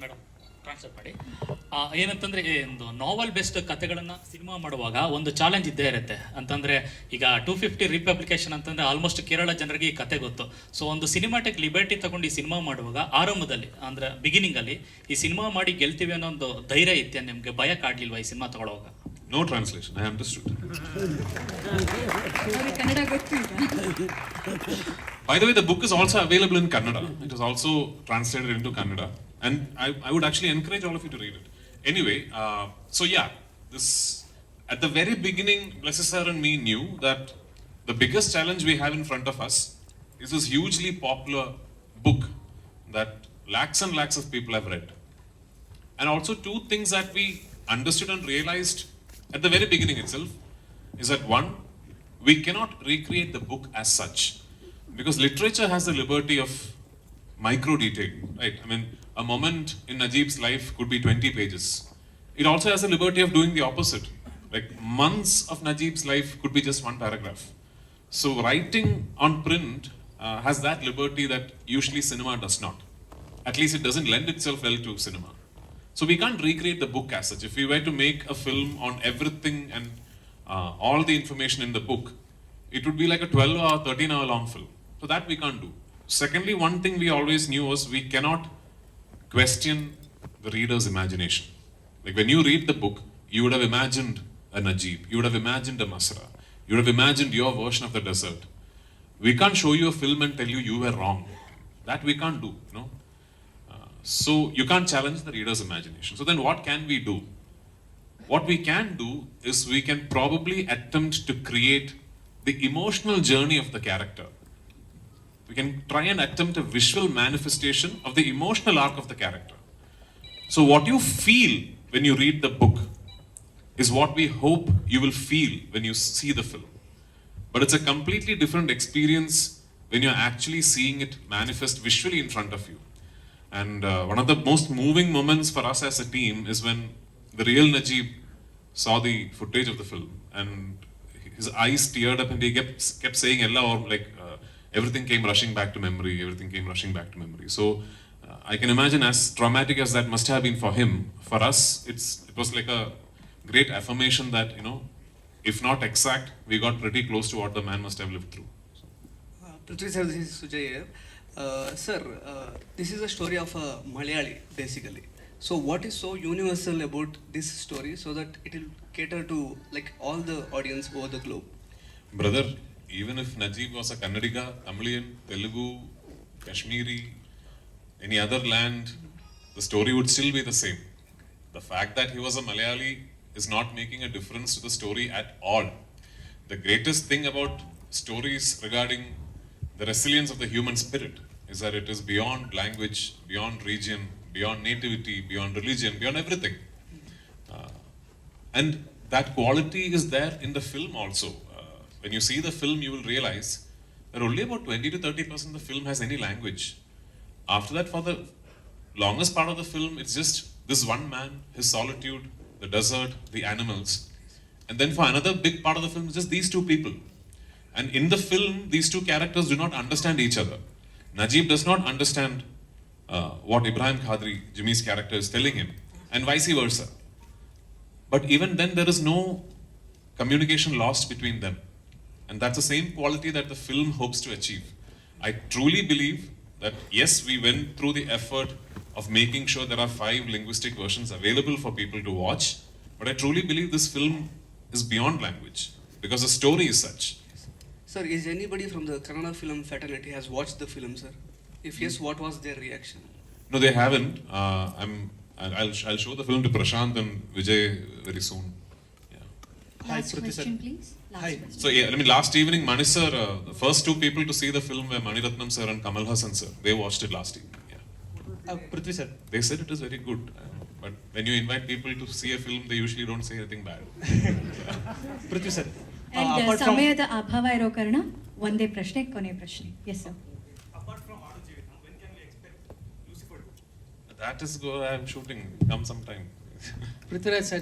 Madam transfer ಮಾಡಿ. ಏನಂತಂದರೆ ಒಂದು ನಾವಲ್ ಬೆಸ್ಟ್ ಕಥೆಗಳನ್ನು ಸಿನಿಮಾ ಮಾಡುವಾಗ ಒಂದು ಚಾಲೆಂಜ್ ಇದ್ದೇ ಇರುತ್ತೆ. ಅಂತಂದರೆ ಈಗ 250 ರಿಪಬ್ಲಿಕೇಶನ್ ಅಂತಂದರೆ ಆಲ್ಮೋಸ್ಟ್ ಕೇರಳ ಜನರಿಗೆ ಈ ಕತೆ ಗೊತ್ತು. ಸೊ ಒಂದು ಸಿನಿಮಾಟಿಕ್ ಲಿಬರ್ಟಿ ತಗೊಂಡು ಈ ಸಿನಿಮಾ ಮಾಡುವಾಗ ಆರಂಭದಲ್ಲಿ ಅಂದರೆ ಬಿಗಿನಿಂಗಲ್ಲಿ ಈ ಸಿನಿಮಾ ಮಾಡಿ ಗೆಲ್ತೀವಿ ಅನ್ನೋ ಒಂದು ಧೈರ್ಯ ಇತ್ತೆ, ನಿಮಗೆ ಭಯ ಕಾಡಲಿಲ್ವಾ ಈ ಸಿನಿಮಾ ತಗೊಳ್ಳುವಾಗ? No translation, I understood. By the way, the book is also available in Kannada. It is also translated into Kannada. And I would actually encourage all of you to read it. Anyway, so yeah, this, at the very beginning, Blessed Sir and me knew that the biggest challenge we have in front of us is this hugely popular book that lakhs and lakhs of people have read. And also two things that we understood and realized at the very beginning itself is that one, we cannot recreate the book as such because literature has the liberty of micro detail, right? I mean, a moment in Najib's life could be 20 pages. It also has the liberty of doing the opposite. Like months of Najib's life could be just one paragraph. So writing on print has that liberty that usually cinema does not. At least it doesn't lend itself well to cinema. So we can't recreate the book as such. If we were to make a film on everything and all the information in the book, it would be like a 12 or 13 hour long film. So that we can't do. Secondly, one thing we always knew was we cannot question the reader's imagination. Like when you read the book, you would have imagined a Najib, you would have imagined a Masra, you would have imagined your version of the desert. We can't show you a film and tell you you were wrong. That we can't do, you know. So you can't challenge the reader's imagination. So then what can we do? What we can do is we can probably attempt to create the emotional journey of the character. We can try and attempt a visual manifestation of the emotional arc of the character. So what you feel when you read the book is what we hope you will feel when you see the film. But it's a completely different experience when you're actually seeing it manifest visually in front of you. And one of the most moving moments for us as a team is when the real Najib saw the footage of the film and his eyes teared up and he kept saying "Ella," or like everything came rushing back to memory, everything came rushing back to memory. So I can imagine as traumatic as that must have been for him, for us it was like a great affirmation that, you know, if not exact, we got pretty close to what the man must have lived through. Pruthvi sir, this is Sujay here. Sir, this is a story of a Malayali basically. So what is so universal about this story so that it will cater to like all the audience over the globe? Brother, even if Najib was a Kannadiga, Tamilian, Telugu, Kashmiri, any other land, the story would still be the same. The fact that he was a Malayali is not making a difference to the story at all. The greatest thing about stories regarding the resilience of the human spirit is that it is beyond language, beyond region, beyond nativity, beyond religion, beyond everything. And that quality is there in the film also. When you see the film, you will realize that only about 20 to 30% of the film has any language. After that, for the longest part of the film, it's just this one man, his solitude, the desert, the animals. And then for another big part of the film, it's just these two people. And in the film, these two characters do not understand each other. Najib does not understand what Ibrahim Khadri, Jimmy's character, is telling him, and vice versa. But even then, there is no communication lost between them. And that's the same quality that the film hopes to achieve. I truly believe that yes, we went through the effort of making sure there are 5 linguistic versions available for people to watch, but I truly believe this film is beyond language because the story is such. Sir, is anybody from the Kannada film fraternity has watched the film, sir? If yes, what was their reaction? No, they haven't. I'll show the film to Prashant and Vijay very soon. Yeah. Last question, please. Last question. So yeah, I mean, last evening, Manish sir, the first 2 people to see the film were Maniratnam sir and Kamal Hassan sir. They watched it last evening. Yeah. Pruthvi sir. They said it is very good. But when you invite people to see a film, they usually don't say anything bad. Pruthvi sir. And ಸಮಯದ ಅಭಾವ ಇರೋ ಕಾರಣ ಒಂದೇ ಪ್ರಶ್ನೆ, ಕೊನೆ ಪ್ರಶ್ನೆ. Yes sir. Apart from Auto Jeevitam, when can we expect Lucifer? That is I'm shooting. Come sometime. Pruthvi Raj sir,